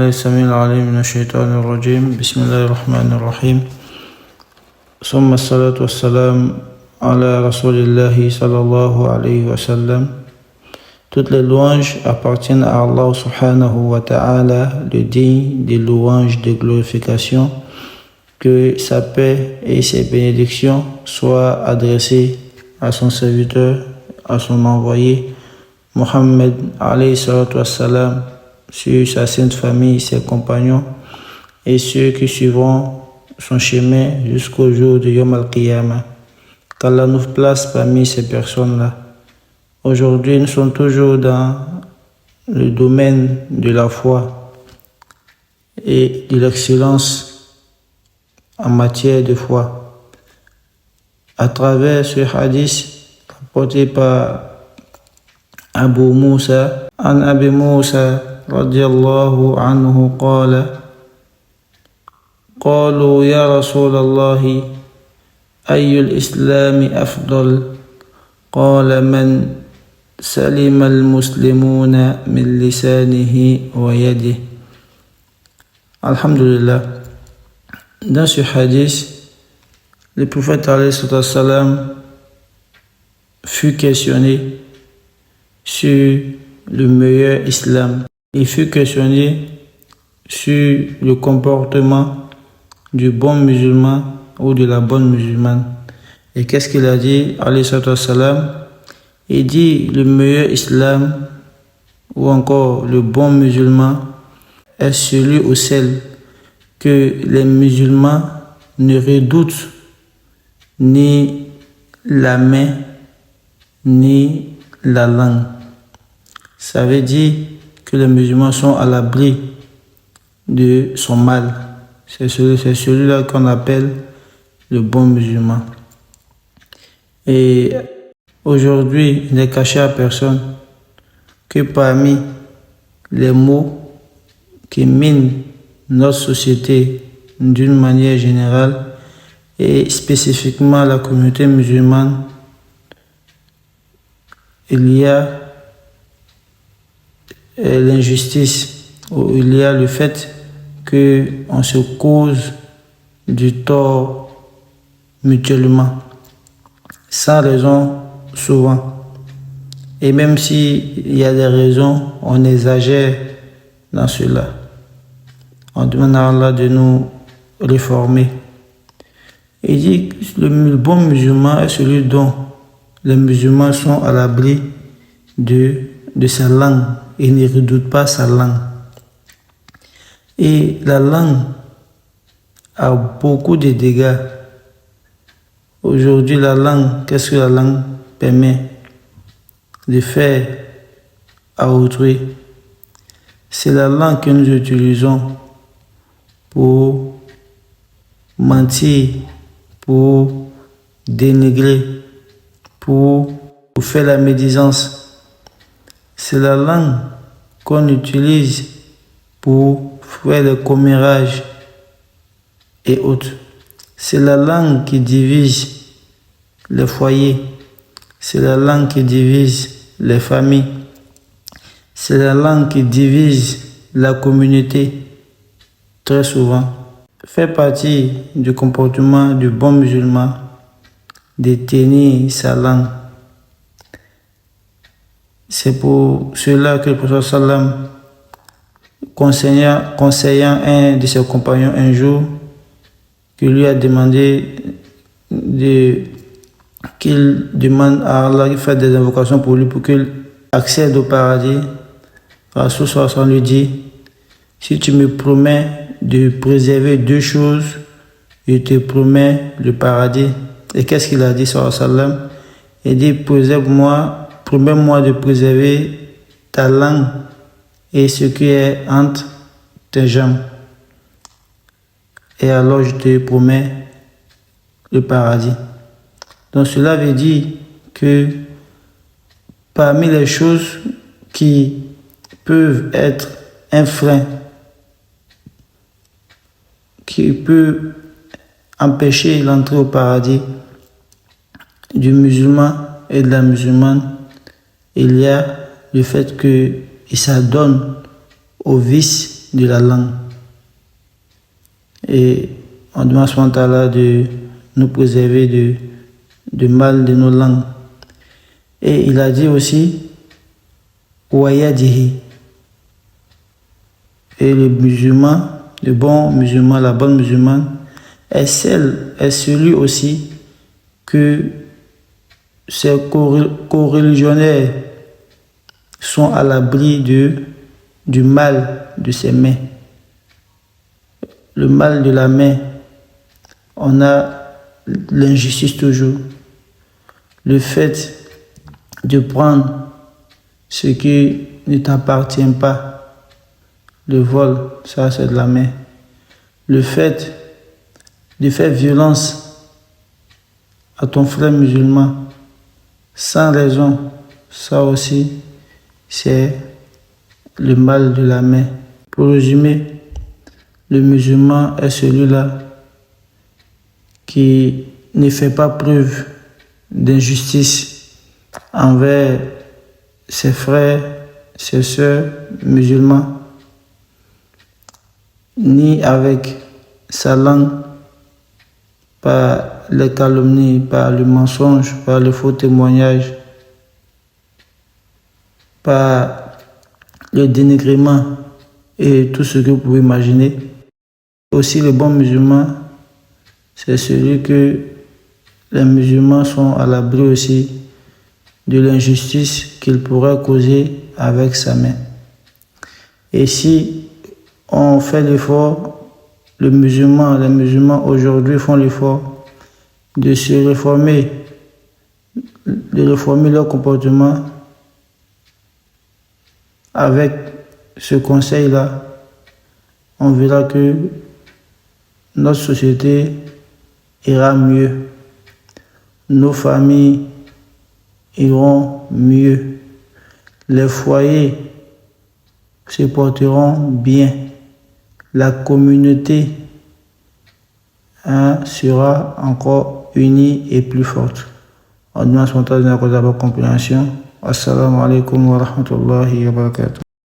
بالله السميع العليم من الشيطان الرجيم بسم الله الرحمن الرحيم ثم الصلاة والسلام على رسول الله صلى الله عليه وسلم. Toutes les louanges appartiennent à Allah subhanahu wa ta'ala, le digne des louanges de glorification. Que sa paix et ses bénédictions soient adressées à son serviteur, à son envoyé, Mohammed alayhi salatu wassalam, sur sa sainte famille, ses compagnons et ceux qui suivront son chemin jusqu'au jour de Yom al-Qiyamah. Qu'Allah nous place parmi ces personnes-là. Aujourd'hui, nous sommes toujours dans le domaine de la foi et de l'excellence en matière de foi. À travers ce hadith apporté par Abu Musa, an Abi Musa radiyallahu anhu qala قالوا يا رسول الله أي الإسلام أفضل قال من سلم المسلمون من لسانه ويده. Alhamdulillah. Dans ce hadith, le prophète alayhi salam fut questionné sur le meilleur islam. Il fut questionné sur le comportement du bon musulman ou de la bonne musulmane. Et qu'est-ce qu'il a dit, alayhi salam? Il dit le meilleur islam ou encore le bon musulman est celui ou celle que les musulmans ne redoutent ni la main ni la langue. Ça veut dire que les musulmans sont à l'abri de son mal. C'est celui-là qu'on appelle le bon musulman. Et aujourd'hui, il n'est caché à personne que parmi les maux qui minent notre société d'une manière générale et spécifiquement la communauté musulmane, il y a l'injustice, ou il y a le fait qu'on se cause du tort mutuellement, sans raison souvent. Et même s'il y a des raisons, on exagère dans cela. On demande à Allah de nous réformer. Il dit que le bon musulman est celui dont les musulmans sont à l'abri de sa langue. Ils ne redoutent pas sa langue. Et la langue a beaucoup de dégâts. Aujourd'hui, la langue, qu'est-ce que la langue permet de faire à autrui? C'est la langue que nous utilisons pour mentir, pour dénigrer, pour faire la médisance. C'est la langue qu'on utilise pour faire le commérage et autres. C'est la langue qui divise les foyers. C'est la langue qui divise les familles. C'est la langue qui divise la communauté. Très souvent, fait partie du comportement du bon musulman de tenir sa langue. C'est pour cela que le prophète sallam, conseillant un de ses compagnons un jour, qui lui a demandé qu'il demande à Allah de faire des invocations pour lui pour qu'il accède au paradis. Rasoul sallam lui dit: si tu me promets de préserver deux choses, je te promets le paradis. Et qu'est-ce qu'il a dit sallam? Il dit: promets-moi de préserver ta langue et ce qui est entre tes jambes. Et alors je te promets le paradis. Donc cela veut dire que parmi les choses qui peuvent être un frein, qui peut empêcher l'entrée au paradis du musulman et de la musulmane, il y a le fait qu'il s'adonne au vice de la langue. Et on demande subhanahu wa ta'ala de nous préserver du mal de nos langues. Et il a dit aussi Wayadihi. Et le musulman, le bon musulman, la bonne musulmane, est celui aussi que ses co-religionnaires sont à l'abri du mal de ses mains. Le mal de la main, on a l'injustice toujours. Le fait de prendre ce qui ne t'appartient pas, le vol, ça c'est de la main. Le fait de faire violence à ton frère musulman sans raison, ça aussi c'est le mal de la main. Pour résumer, le musulman est celui-là qui ne fait pas preuve d'injustice envers ses frères, ses sœurs musulmans, ni avec sa langue, par les calomnies, par le mensonge, par le faux témoignage, par le dénigrement et tout ce que vous pouvez imaginer. Aussi, le bon musulman, c'est celui que les musulmans sont à l'abri aussi de l'injustice qu'il pourrait causer avec sa main. Et si on fait l'effort, les musulmans aujourd'hui font l'effort de se réformer, de réformer leur comportement avec ce conseil-là, on verra que notre société ira mieux, nos familles iront mieux, les foyers se porteront bien, la communauté sera encore unie et plus forte. On demande de la compréhension. Assalamu alaikum wa rahmatullahi wa barakatuh.